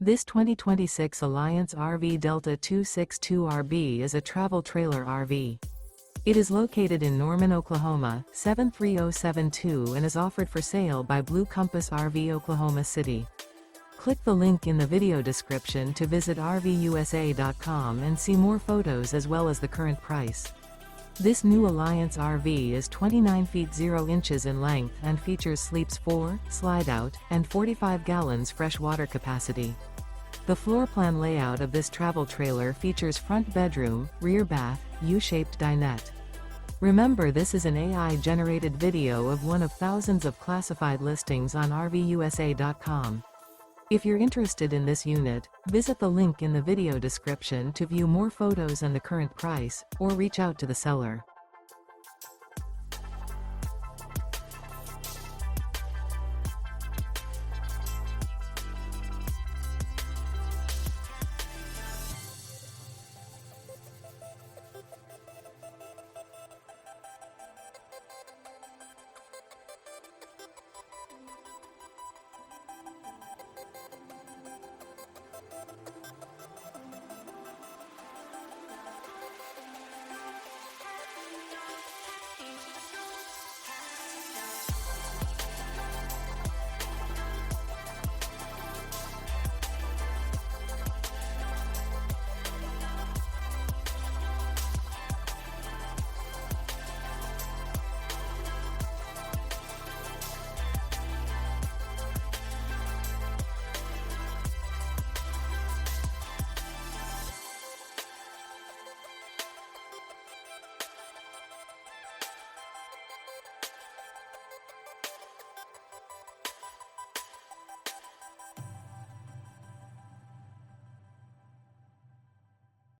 This 2026 Alliance RV Delta 262RB is a travel trailer RV. It is located in Norman, Oklahoma, 73072 and is offered for sale by Blue Compass RV Oklahoma City. Click the link in the video description to visit RVUSA.com and see more photos as well as the current price. This new Alliance RV is 29 feet 0 inches in length and features sleeps 4, Slideout, and 45 gallons fresh water capacity. The floor plan layout of this travel trailer features front bedroom, rear bath, U-shaped dinette. Remember, this is an AI-generated video of one of thousands of classified listings on RVUSA.com. If you're interested in this unit, visit the link in the video description to view more photos and the current price, or reach out to the seller.